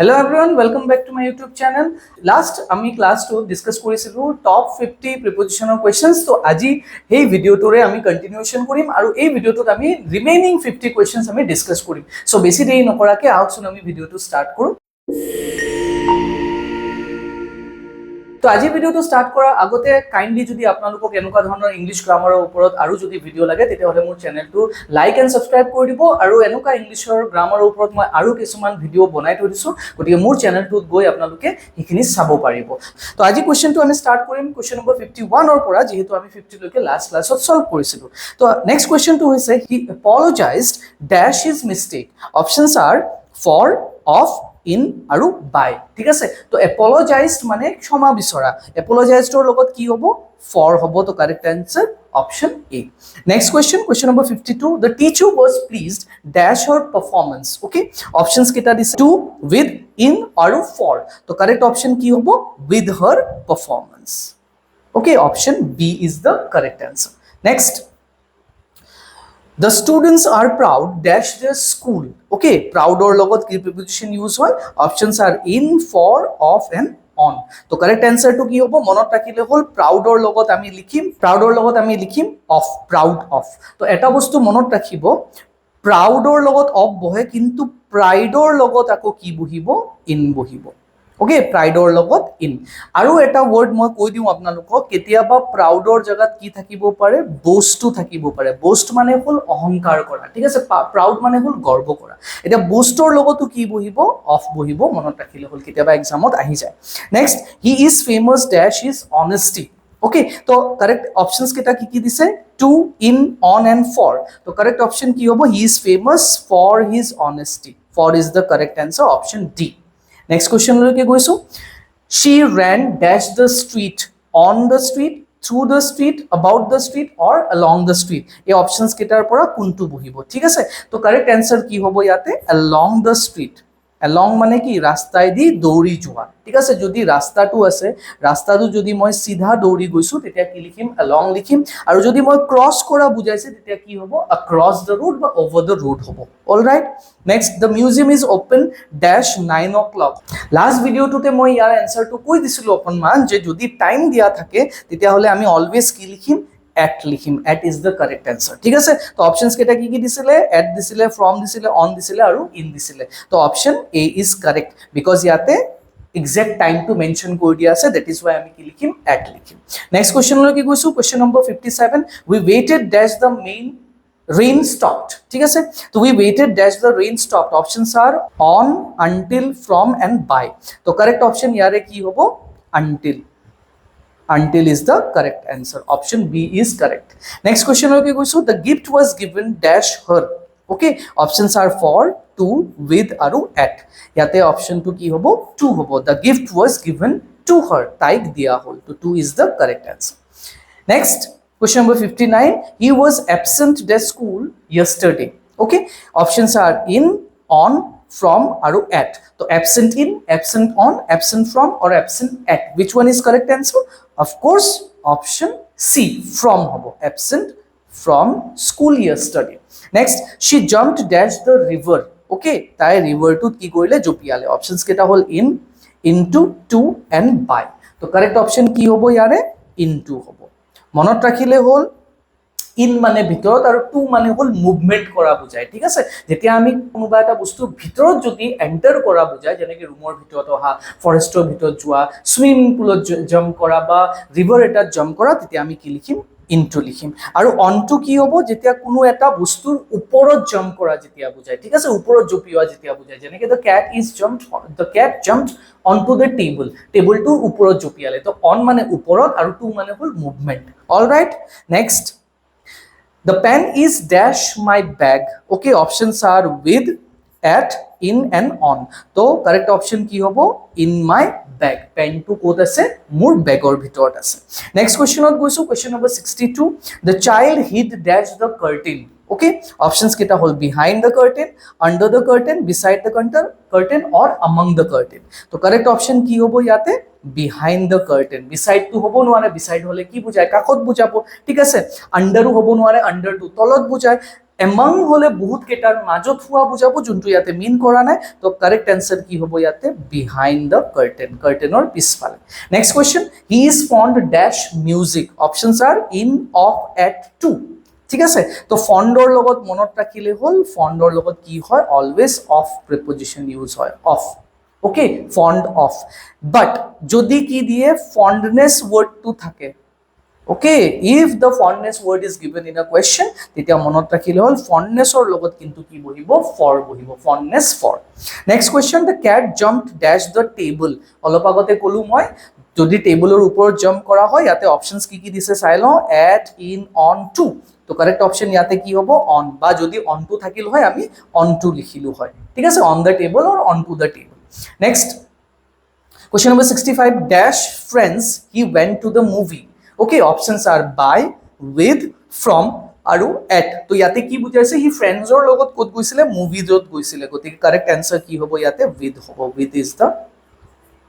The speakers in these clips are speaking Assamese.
Hello everyone, welcome back to my YouTube channel. Last আমি ক্লাস 2 ডিসকাস কৰিছিলো টপ 50 প্ৰিপজিশনৰ কোৱেশ্চনছ তো আজি এই ভিডিওটোৰে আমি কন্টিনিউয়েশন কৰিম আৰু এই ভিডিওটোত আমি ৰিমেইনিং 50 কোৱেশ্চনছ আমি ডিসকাস কৰিম সো বেছি দেৰি নকৰাকে আহকচোন আমি ভিডিওটো স্টাৰ্ট কৰো তো আজি ভিডিওটো স্টাৰ্ট কৰাৰ আগতে কাইন্ডলি যদি আপোনালোকক এনেকুৱা ধৰণৰ ইংলিশ গ্ৰামাৰৰ ওপৰত আৰু যদি ভিডিও লাগে তেতিয়াহলে মোৰ চেনেলটো লাইক এন্ড সাবস্ক্ৰাইব কৰি দিব আৰু এনেকুৱা ইংলিশৰ গ্ৰামাৰৰ ওপৰত মই আৰু কিছুমান ভিডিও বনাই থৈ দিছো গতিকে মোৰ চেনেলটোত গৈ আপোনালোকে এইখিনি চাব পাৰিব তো আজি কোৱেশ্চনটো আমি স্টাৰ্ট কৰিম কোৱেশ্চন নম্বৰ 51 ৰ পৰা যেহেতু আমি 50 লৈকে লাষ্ট ক্লাছত সলভ কৰিছিলো তো নেক্সট কোৱেশ্চনটো হৈছে হি apologized dash his mistake options are for of in আৰু by ঠিক আছে তো apologized মানে ক্ষমা বিচৰা apologized ৰ লগত কি হ'ব for হ'ব তো correct answer option A next question number 52 the teacher was pleased dash her performance okay options কেটা দিছে to with in আৰু for তো কারেক্ট option কি হ'ব with her performance okay option B is the correct answer next The students are proud dash their school. Okay, proud or logot ki preposition use hoy. Options are in, for, of and on. So correct answer to ki hobo monot rakhile hol proud or logot ami likhim of proud of. To eta bostu monot rakhibo proud or logot of bohe kintu pride or logot ako ki bohibo in bohibo. Okay प्राइडर লগত इन আৰু এটা ওয়াৰ্ড মই কৈ দিও আপোনালোকক কেতিয়াবা প্ৰাউডৰ জায়গাত কি থাকিব পাৰে boastটো থাকিব পাৰে boast মানে হল অহংকাৰ কৰা ঠিক আছে প্ৰাউড মানে হল গৰ্ব কৰা এটা boastৰ লগতো কি বহিব অফ বহিব মনত ৰাখিলে হল কেতিয়াবা এক্সামত আহি যায় next he is famous dash is honesty okay तो करेक्ट ऑप्शंस केटा की दिसे to in on and for तो करेक्ट ऑप्शन की होबो he is famous for his honesty for is the correct answer option D Next question loke goisu she ran dash the street on the street through the street about the street or along the street এই options কেটাৰ পৰা কোনটো বহিব ঠিক আছে তো কারেক্ট आंसर কি হ'ব ইয়াতে along the street along মানে কি ৰাস্তাই দি দৌৰি যোৱা ঠিক আছে যদি ৰাস্তাটো আছে ৰাস্তাটো যদি মই সিধা দৌৰি গৈছো তেতিয়া কি লিখিম along লিখিম আৰু যদি মই ক্ৰস কৰা বুজাইছে তেতিয়া কি হ'ব across the road বা over the road হ'ব all right next the museum is open dash 9 o'clock last video tote moi yar answer to koi disilo oponman je jodi time dia thake তেতিয়া hole ami always ki likhim at likhim at is the correct answer ঠিক আছে তো অপশনস কেটা কি দিছিলে at দিছিলে from দিছিলে on দিছিলে আৰু in দিছিলে তো option A is correct because ইয়াতে exact time to mention koi dia ase that is why ami ki likhim at likhim next question lo ki goisu question number 57 we waited dash the main rain stopped ঠিক আছে তো we waited dash the rain stopped options are on until from and by তো correct option yare ki hobo until is the correct answer option B is correct next question okay goisu the gift was given dash her okay options are for to with aru at yate option to ki hobo to hobo the gift was given to her taik dia hol to 2 is the correct answer next question number 59 he was absent at school yesterday okay options are in on from aru at so absent in absent on absent from or absent at which one is correct answer of course option C from hobo absent from school yesterday next she jumped dash the river okay tai river to ki korile jopiale options keta hol in into to and by so correct option ki hobo yare into hobo মনত ৰাখিলে হল ইন মানে ভিতৰত আৰু টু মানে হল মুভমেন্ট কৰা বুজায় ঠিক আছে যেতিয়া আমি কোনোবা এটা বস্তু ভিতৰত যদি এন্টাৰ কৰা বুজায় যেনেকৈ ৰুমৰ ভিতৰত অহা ফৰেষ্টৰ ভিতৰত যোৱা সুইমিং পুলত জাম্প কৰা বা ৰিভাৰ এটাত জাম্প কৰা তেতিয়া আমি কি লিখিম ইনটু লিখিম আৰু অনটু কি হ'ব যেতিয়া কোনো এটা বস্তুৰ ওপৰত জাম্প কৰা যেতিয়া বুজায় ঠিক আছে ওপৰত জপিওৱা যেতিয়া বুজায় যেনেকৈ the cat jumped onto the টেবুলটোৰ ওপৰত জপিয়ালে তো অন মানে ওপৰত আৰু টু মানে হল movement all right next the pen is dash my bag okay options are with at in and on to correct option ki hobo in my bag pen to kot ase mur bag or bhitor ase next question ot goisu question number 62 the child hid dash the curtain okay options keta hol behind the curtain under the curtain beside the curtain or among the curtain to correct option ki hobo yate behind the curtain beside to hobo noare beside hole ki bujay kakot bujabo ঠিক আছে under hobo noare under to tolot bujay among হলে বহুত কেইটাৰ মাজত হোৱা বুজাব, যোনটো ইয়াতে মিন কৰা নাই। তো কাৰেক্ট এনসাৰ কি হ'ব ইয়াতে? বিহাইণ্ড দ্য কাৰ্টেন, কাৰ্টেনৰ পিছফালে। Next question, he is fond dash music. Options are in, of, at, to. ঠিক আছে, তো ফন্ডৰ লগত মনত ৰাখিলে হ'ল, ফন্ডৰ লগত কি হয়? অলৱেজ অফ প্ৰিপজিশ্যন ইউজ হয়, of. Okay, fond of. But যদি কি দিয়ে? ফন্ডনেছ ৱৰ্ডটো থাকে। Okay, if the fondness word is given in a question, তেতিয়া মনত ৰাখিলে হ'ল ফন্ডনেছৰ লগত কিন্তু কি বহিব? ফৰ বহিব, fondness for. Next question, the cat jumped dash the table. অলপ আগতে ক'লো মই, যদি টেবুলৰ ওপৰত জাম্প কৰা হয়, ইয়াতে অপশ্যনছ কি কি দিছে চাই লওঁ। At, in, on, to. তো কাৰেক্ট অপশ্যন ইয়াতে কি হ'ব? অন। বা যদি অন টু থাকিল হয়, আমি অন টু লিখিলো হয়। ঠিক আছে, on the table or on to the table. Next question number 65, dash friends he went to the movie. Okay, options are by, with, from আৰু at. তো ইয়াতে কি বুজাইছে? হি ফ্ৰেণ্ডছৰ লগত ক'ত গৈছিলে? মুভিজত গৈছিলে। গতিকে কাৰেক্ট এনসাৰ কি হ'ব ইয়াতে? with হ'ব, with is the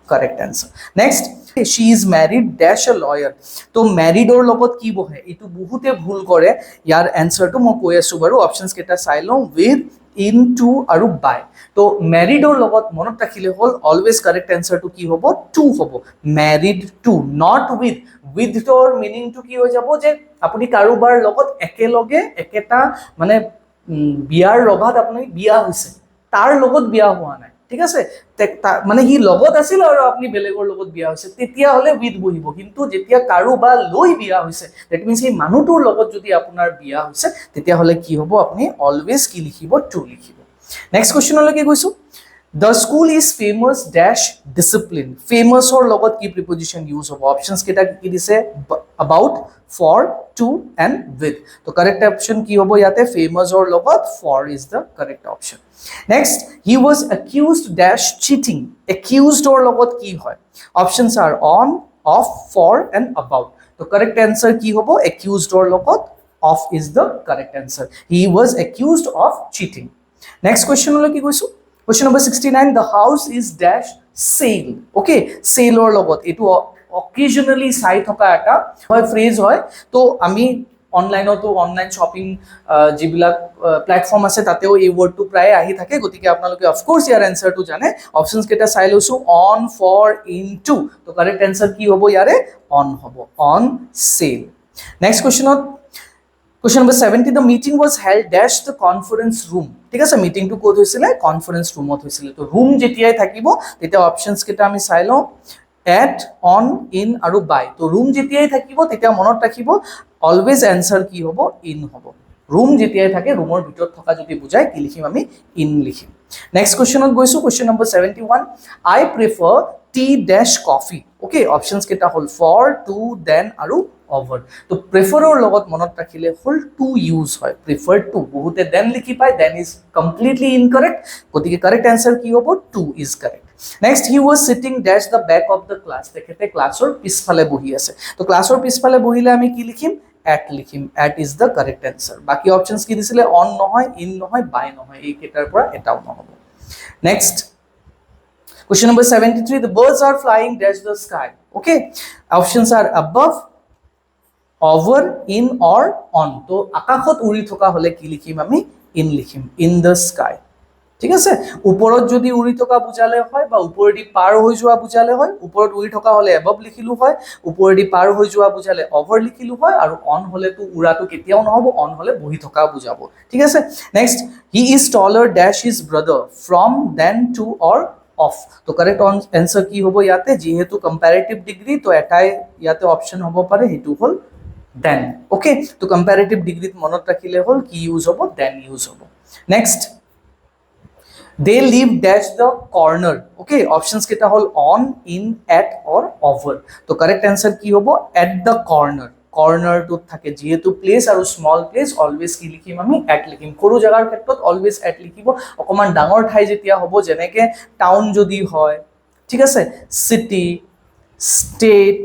correct answer. Next, she is married dash a lawyer. তো marriedৰ লগত কি বহে? এইটো বহুতে ভুল কৰে। ইয়াৰ এনসাৰটো মই কৈ আছো বাৰু, অপশ্যনছ কেইটা চাই লওঁ। with, in, to আৰু by। তো মেৰিডৰ লগত মনত ৰাখিলে হ'ল, অলৱেজ কাৰেক্ট এনসাৰটো কি হ'ব? টু হ'ব, মেৰিড টু, নট উইথ। উইথৰ মিনিংটো কি হৈ যাব? যে আপুনি কাৰোবাৰ লগত একেলগে একেটা মানে বিয়াৰ ৰভাত আপুনি বিয়া হৈছে, তাৰ লগত বিয়া হোৱা নাই। ঠিক আছে, মানে সি লগত আছিল আৰু আপুনি বেলেগৰ লগত বিয়া হৈছে, তেতিয়াহ'লে উইথ বহিব। কিন্তু যেতিয়া কাৰোবাৰ লৈ বিয়া হৈছে, ডেট মিনছ সেই মানুহটোৰ লগত যদি আপোনাৰ বিয়া হৈছে, তেতিয়াহ'লে কি হ'ব? আপুনি অলৱেজ কি লিখিব? টু লিখিব। নেক্সট কুৱেশ্যনলৈকে গৈছো, দ্য স্কুল ইজ ফেমাছ ডেশ ডিচিপ্লিন। ফেমাছৰ লগত কি প্ৰিপজিশ্যন ইউজ হ'ব? অপশ্যনছ কেইটা কি দিছে? about, for, to and with. তো কাৰেক্ট অপশ্যন কি হ'ব ইয়াতে? ফেমাছৰ লগত for is the correct option. Next, he was accused dash cheating. Accused or লগত কি হয়? Options are on, off, for and about. তো correct answer কি হ'ব? accused or লগত off is the correct answer. He was accused of cheating. Next question হলো কি কৈছো? Question number 69, the house is dash sale. Okay, sale or লগত এটো occasionally চাই থকা এটা হয় ফ্ৰেজ হয়। তো আমি অনলাইনতো, অনলাইন শ্বপিং যিবিলাক প্লেটফৰ্ম আছে, তাতেও এই ৱৰ্ডটো প্ৰায় আহি থাকে। গতিকে আপোনালোকে অফক'ৰ্ছ ইয়াৰ এনচাৰটো জানে। অপশ্যনছ কেইটা চাই লৈছো, অন, ফৰ, ইন, টু। তো কাৰেক্ট এনচাৰ কি হ'ব ইয়াৰে? অন হ'ব, অন চেল। নেক্সট কুৱেশ্যনত, question number 70, the meeting was held dash the conference room. ঠিক আছে, মিটিংটো ক'ত হৈছিলে? কনফাৰেন্স ৰুমত হৈছিলে। তো ৰুম যেতিয়াই থাকিব, তেতিয়া অপশ্যনছ কেইটা আমি চাই লওঁ। এট, অন, ইন আৰু বাই। তো ৰুম যেতিয়াই থাকিব, তেতিয়া মনত ৰাখিব অলৱেজ এনসাৰ কি হ'ব? ইন হ'ব। ৰুম যেতিয়াই থাকে, ৰুমৰ ভিতৰত থকা যদি বুজায়, কি লিখিম আমি? ইন লিখিম। নেক্সট কুৱেশ্যনত গৈছো, question number 71, I prefer tea dash coffee. Okay, options কেইটা হ'ল ফৰ, টু, দেন আৰু over. তো প্ৰিফাৰৰ লগত মনত ৰাখিলে হ'ল টু ইউজ হয়, প্ৰিফাৰ টু। বহুতে দেন লিখি পায়, দেন ইজ কমপ্লিটলি ইনকাৰেক্ট। গতিকে কাৰেক্ট এনসাৰ কি হ'ব? To is correct. Next, he was sitting dash the back of the class. তেখেতে ক্লাছৰ পিছফালে বহি আছে। তো ক্লাছৰ পিছফালে বহিলে আমি কি লিখিম? এট লিখিম। At is the correct answer. বাকী অপশ্যনছ কি দিছিলে? অন নহয়, ইন নহয়, বাই নহয়, এই কেইটাৰ পৰা এটাও নহ'ব। Next, question number 73, the birds are flying dash the sky. Okay, options are above, over, in or on. তো আকাশত উৰি থকা হলে কি লিখিম আমি? ইন লিখিম, ইন দ্য স্কাই। ঠিক আছে, ওপৰত যদি উৰি থকা বুজালে হয় বা ওপৰেদি পাৰ হৈ যোৱা বুজালে হয়, ওপৰত উৰি থকা হলে এবভ লিখিলো হয়, ওপৰেদি পাৰ হৈ যোৱা বুজালে অভাৰ লিখিলো হয়, আৰু অন হলেতো উৰাটো কেতিয়াও নহব, অন হলে বহি থকা বুজাব। ঠিক আছে, next, he is taller dash his brother from, than, to or of. তো কাৰেক্ট এনসাৰ কি হ'ব ইয়াতে? যিহেতু কম্পাৰেটিভ ডিগ্ৰী, তো এটাই ইয়াতে অপশ্যন হ'ব পাৰে, সেইটো হ'ল দেন। ওকে, তো কম্পাৰেটিভ ডিগ্ৰীত মনত ৰাখিলে হ'ল কি ইউজ হ'ব? দেন ইউজ হ'ব। Next, they live dash the corner. Okay, options কেইটা হ'ল on, in, at or over. তো কারেক্ট অ্যান্সার কি হ'ব? at the corner. কৰ্ণাৰটোত থাকে, যিহেতু প্লেচ আৰু স্মল প্লেচ, অলৱেজ কি লিখিম আমি? এট লিখিম। সৰু জেগাৰ ক্ষেত্ৰত অলৱেজ এট লিখিব। অকণমান ডাঙৰ ঠাই যেতিয়া হ'ব, যেনেকে টাউন যদি হয়, ঠিক আছে, চিটি, ষ্টেট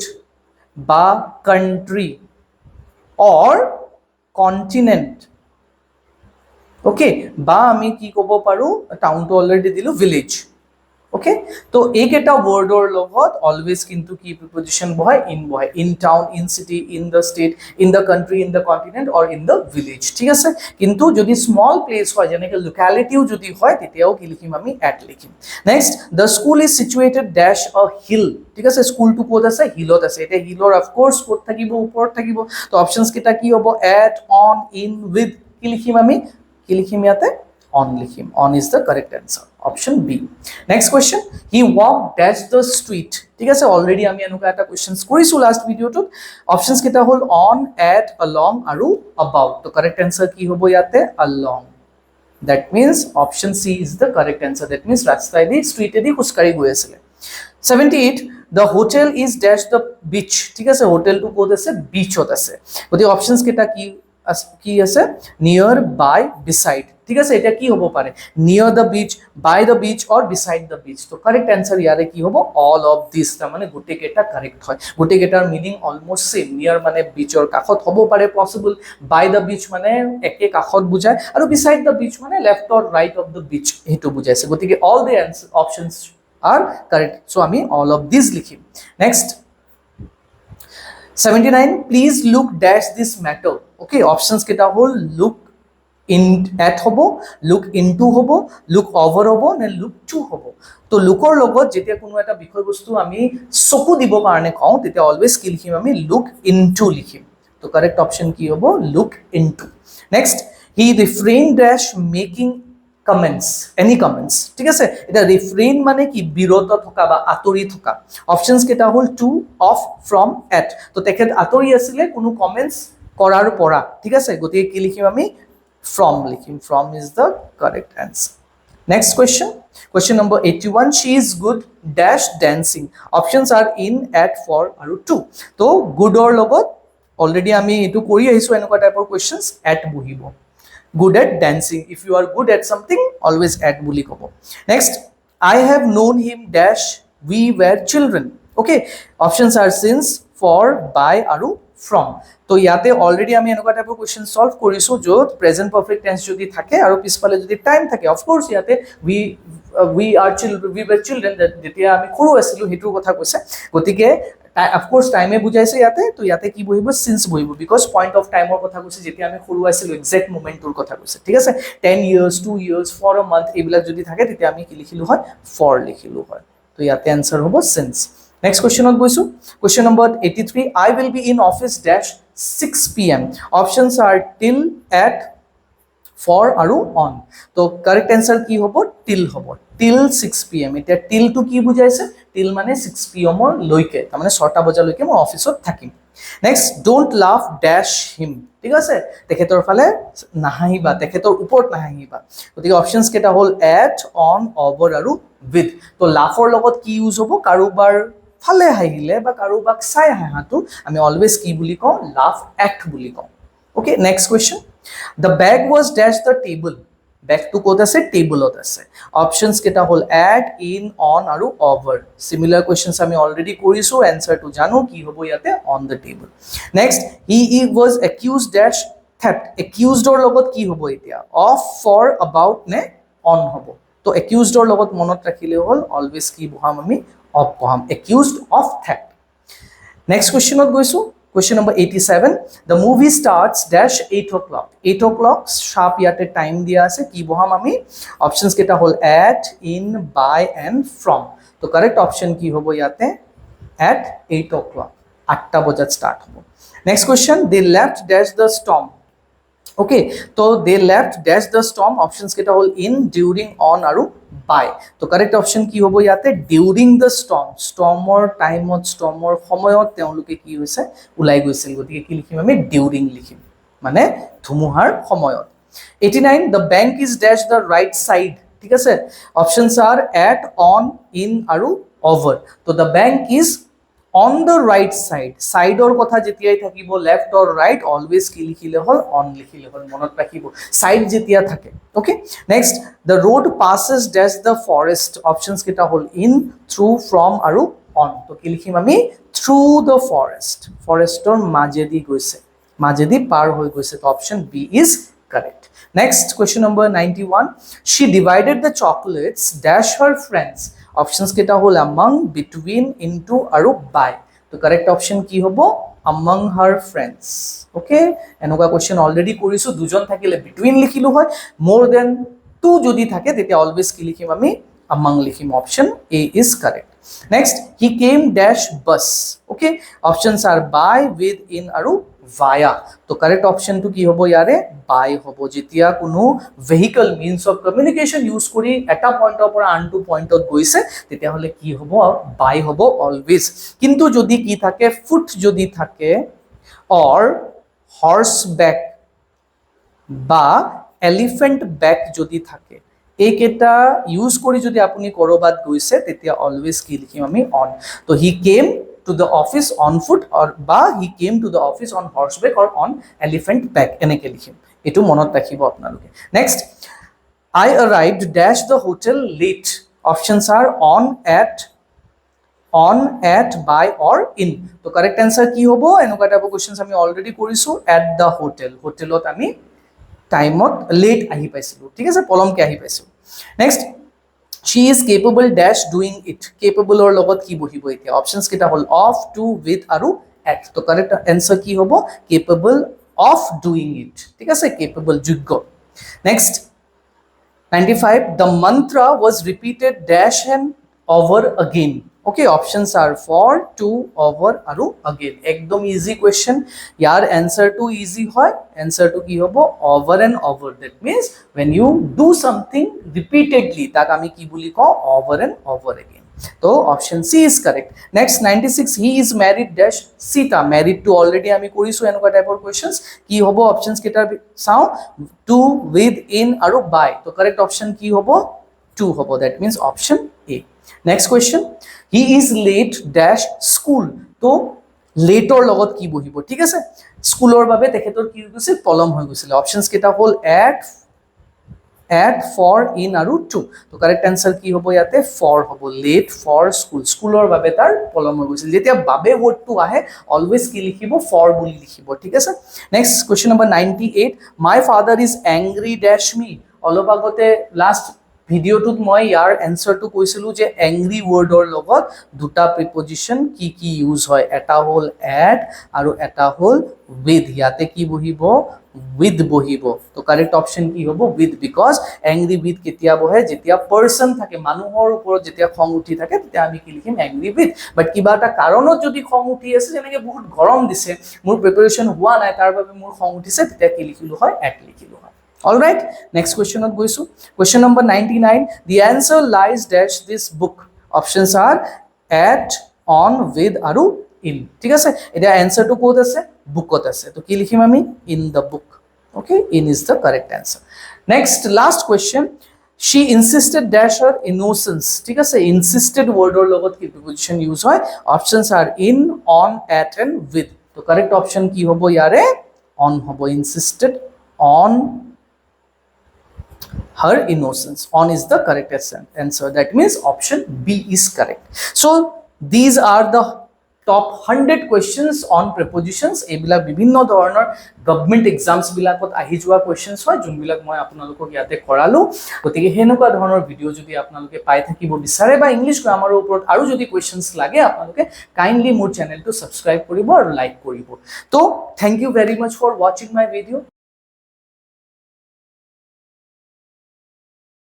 বা কাণ্ট্ৰি অৰ কণ্টিনেণ্ট, ওকে, বা আমি কি ক'ব পাৰো? টাউনটো অলৰেডি দিলো, ভিলেজ। ওকে তো এইকেইটা ৱৰ্ডৰ লগত অলৱেজ কিন্তু কি প্ৰিপজিশ্যন বহায় ইন বহায় in town in city in the state in the country in the continent or in the village ঠিক আছে কিন্তু যদি স্মল প্লেচ হয় যেনেকৈ লোকেলিটিও যদি হয় তেতিয়াও কি লিখিম আমি এট লিখিম next the school is situated dash a hill ঠিক আছে স্কুলটো ক'ত আছে হিলত আছে এতিয়া হিলৰ অফক'ৰ্ছ ক'ত থাকিব ওপৰত থাকিব তো অপশ্যনছ কেইটা কি হ'ব এট অন ইন উইথ কি লিখিম আমি কি লিখিম ইয়াতে on likhim on is the correct answer option b next question he walked dash the street ঠিক আছে already আমি এনুকা এটা questions কৰিছো last video to options কেটা হল on at along আৰু about তো correct answer কি হ'ব ইয়াতে along that means option c is the correct answer that means ৰাস্তাই দি street এ দি খুচকাৰি গৈ আছিল 78 the hotel is dash the beach ঠিক আছে hotel to ক'ত আছে beachত আছে গতি options কেটা কি আছে near by beside ঠিক আছে এটা কি হ'ব পাৰে near the beach by the beach or beside the beach তো correct answer ইয়াৰে কি হ'ব all of this তা মানে গুটে কেটা correct হয় গুটে কেটাৰ মিনিং অলমোস্ট সেম near মানে beachৰ কাখত হ'ব পাৰে possible by the beach মানে একে কাখত বুজায় আৰু beside the beach মানে left or right of the beach হেতু বুজাইছে গতিকে all the options are correct so আমি all of these লিখিম next 79 please look dash this matter okay options কেটা হল look in at hobo look into hobo look over hobo ne look to hobo to lookor logot jetia kono eta bikhoy bostu ami soku dibo karone kau tetia always ki likhim ami look into likhim to correct option ki hobo look into next he refrained dash making comments any comments ঠিক আছে এটা refrain মানে কি বিরত থকা বা আতৰি থকা options কেটা হল to off from at তো তেখেত আতৰি আছিল কোনো comments কৰাৰ পৰা ঠিক আছে গতি কি লিখিম আমি from likhim from is the correct answer next question number 81 she is good dash dancing options are in at for aru to to good or logot already ami etu kori ahisu enuka type of questions at bohibo good at dancing if you are good at something always at buli kobo next I have known him dash we were children okay options are since for by aru from তো ইয়াতে অলরেডি আমি এনুকা টাইপৰ কোৱেশ্চন সলভ কৰিছো যত প্ৰেজেন্ট পাৰফেক্ট টেন্স যদি থাকে আৰু পিছফালে যদি টাইম থাকে অফ কোৰ্স ইয়াতে we are children we were children যেতিয়া আমি সৰু আছিলো হেতুৰ কথা কৈছে গতিকে অফ কোৰ্স টাইমে বুজাইছে ইয়াতে তো ইয়াতে কি বহিব সিন্স বহিব বিকজ পইণ্ট অফ টাইমৰ কথা কৈছে যেতিয়া আমি সৰু আছিলো এক্সাক্ট মোমেন্টৰ কথা কৈছে ঠিক আছে 10 years 2 years for a month এইবিলাক যদি থাকে তেতিয়া আমি কি লিখিলো হয় for লিখিলো হয় তো ইয়াতে आंसर হ'ব since next question on goisu question number 83 I will be in office dash 6 pm options are till at for aru on to correct answer ki hobo till hobo till 6 pm eta till to ki bujaise till mane 6 pm or loike ta mane 6 ta baja loike mo office ot thakim next don't laugh dash him ঠিক আছে তেখেতৰ ফালে নাহাহিবা তেখেতৰ ওপৰত নাহাহিবা গতিকে অপশনস কেটা হল at on over aru with তো লাফৰ লগত কি ইউজ হ'ব কাৰোবাৰ ফালে হাইলে বা কাৰোবাক চাই হাহাটো আমি অলৱেজ কি বুলি কওঁ লাফ এট বুলি কওঁ okay next question the bag was dash the table bag to ক'ত আছে টেবলত আছে অপশনস কেটা হল at in on আৰু over similar questions আমি already কৰিছো answer to জানো কি হ'ব ইয়াতে on the table next he was accused dash theft accused or লগত কি হ'ব এতিয়া of for about নে on হ'ব তো accused or লগত মনত ৰাখিলে হল always কি বহাম আমি of poem accused of theft next question ot goisu question number 87 the movie starts dash 8 o'clock sharp yate time dia ase ki boham ami options keta hol at in by and from to correct option ki hobo yate at 8 o'clock 8 ta bajat start hobo next question they left dash the storm okay so they left dash the storm options keta hol in during on aru by তো correct option কি হ'ব ইয়াতে during the stormৰ টাইমত stormৰ সময়ত তেওঁলোকে কি হৈছে উলাই গৈছিল গতিকে কি লিখিম আমি during লিখিম মানে ধুমুহাৰ সময়ত 89 the bank is dash the right side ঠিক আছে options are at on in আৰু over তো the bank is on the right side or কথা যেতিয়াই থাকিব left or right always কি লিখিলে হল on লিখিলে হল মনত ৰাখিব side যেতিয়া থাকে okay next the road passes dash the forest options কেটা হল in through from আৰু on তো কি লিখিম আমি through the forestor মাজেদি গৈছে মাজেদি পাৰ হৈ গৈছে তো option b is correct next question number 91 she divided the chocolates dash her friends options কেইটা হ'ল among, between, into আৰু by. তো কাৰেক্ট অপশন কি হ'ব among her friends. ওকে, এনেকুৱা কোৱেশ্চন অলৰেডি কৰিছো, দুজন থাকিলে between লিখিলো হয়, more than two যদি থাকে তেতিয়া অলৱেজ কি লিখিম আমি among লিখিম. Option A is correct. Next, he came dash bus. Okay, options are by, with, in আৰু via. তো কাৰেক্ট অপশন টু কি হ'ব ইয়াৰে by হ'ব. যেতিয়া কোনো vehicle means of communication use কৰি এটা পইণ্টৰ পৰা আনটো পইণ্টত গৈছে তেতিয়া হলে কি হ'ব by হ'ব অলৱেজ. কিন্তু যদি কি থাকে ফুট যদি থাকে অৰ হৰ্স ব্যাক বা এলিফেন্ট ব্যাক যদি থাকে এইকেইটা ইউজ কৰি যদি আপুনি কৰবাত গৈছে তেতিয়া অলৱেজ কি লিখিম আমি অন. তো হি কেম to the office on foot or বা he came to the office on horseback or on elephant back এনেকে লিখিম. এটো মনত ৰাখিব আপোনালোকে. Next, I arrived dash the hotel late. Options are on, at, by or in. তো কারেক্ট আনসার কি হ'ব এনেকুৱা টাইপৰ কোৱেশ্চনস আমি অলৰেডি কৰিছো. at the hotel, হোটেলত আমি টাইমত লেট আহি পাইছিলো, ঠিক আছে, পলমকে আহি পাইছো. Next, she is capable dash doing it. capable or লগত কি বহিব এতিয়া অপশনস কেটা হল of, to, with আৰু at. তো কারেক্ট आंसर কি হ'ব capable of doing it, ঠিক আছে, capable যোগ্য. Next 95, the mantra was repeated dash and over again. Okay, options are for, to, over আৰু again. একদম easy question, year answer to easy হয়. answer to কি হ'ব over and over. that means when you do something repeatedly তাক আমি কি বুলি কওঁ over and over again. তো option C is correct. Next 96, he is married dash Sita. married to already আমি কৰিছো এনেকুৱা টাইপৰ কোয়েশ্চনস. কি হ'ব অপশনস কেটা চাও, to, with, in আৰু by. তো কারেক্ট অপশন কি হ'ব to হ'ব. that means option A. next question, he is late dash school. তো লেটৰ লগত কি বহিব, ঠিক আছে, স্কুলৰ বাবে তেখেতৰ কি হৈ গৈছিল পলম হৈ গৈছিল. অপশনস কেটা হ'ল at, for, in আৰু to. তো কারেক্ট আনসার কি হ'ব ইয়াতে for হ'ব. late for school, স্কুলৰ বাবে তাৰ পলম হৈ গৈছিল. যেতিয়া বাবে ওয়াৰ্ডটো আহে অলৱেজ কি লিখিব for বুলি লিখিব, ঠিক আছে. Next question number 98, my father is angry dash me. অলপ আগতে লাস্ট ভিডিওটোত মই ইয়াৰ এনসাৰটো কৈছিলো যে এংগ্ৰি ওয়াৰ্ডৰ লগত দুটা প্ৰিপজিশন কি কি ইউজ হয়, এটা হ'ল at আৰু এটা হ'ল with. ইয়াতে কি বহিব with বহিব. তো কারেক্ট অপশন কি হ'ব with, বিকজ এংগ্ৰি with কেতিয়া বহে যেতিয়া পাৰ্সন থাকে, মানুহৰ ওপৰত যেতিয়া খং উঠি থাকে তেতিয়া আমি কি লিখিম এংগ্ৰি with. বাট কিবা এটা কাৰণত যদি খং উঠি আছে, যেনেকৈ বহুত গৰম দিছে, মোৰ প্ৰিপাৰেচন হোৱা নাই তাৰ বাবে মোৰ খং উঠিছে, তেতিয়া কি লিখিলো হয় at লিখিলো হয়. All right, next question on goisu. Question number 99, the answer lies dash this book. Options are at, on, with aru in. ঠিক আছে, এটা answer to কোত আছে bookot আছে. তো কি লিখিম আমি in the book. Okay, in is the correct answer. Next, last question, she insisted dash her innocence. ঠিক আছে, insisted word or লগত কি preposition use হয়. Options are in, on, at and with. তো correct option কি হবো ইয়ারে on হবো. insisted on her innocence. On is the correct answer. That means option B is correct. So these are the top 100 questions on prepositions. এইবিলাক বিভিন্ন ধৰণৰ গভৰ্নমেন্ট এক্সামস বিলাকত আহি যোৱা কোৱেশ্চনস হয়, যোনবিলাক মই আপোনালোকক ইয়াতে কৰালো. গতিকে হেনেকুৱা ধৰণৰ ভিডিও যদি আপোনালোকে পাই থাকিব বিচাৰে বা ইংলিশ গ্ৰামাৰৰ ওপৰত আৰু যদি কোৱেশ্চনস লাগে আপোনালোকে কাইন্ডলি মোৰ চেনেলটো সাবস্ক্ৰাইব কৰিব আৰু লাইক কৰিব. তো thank you very much for watching my video.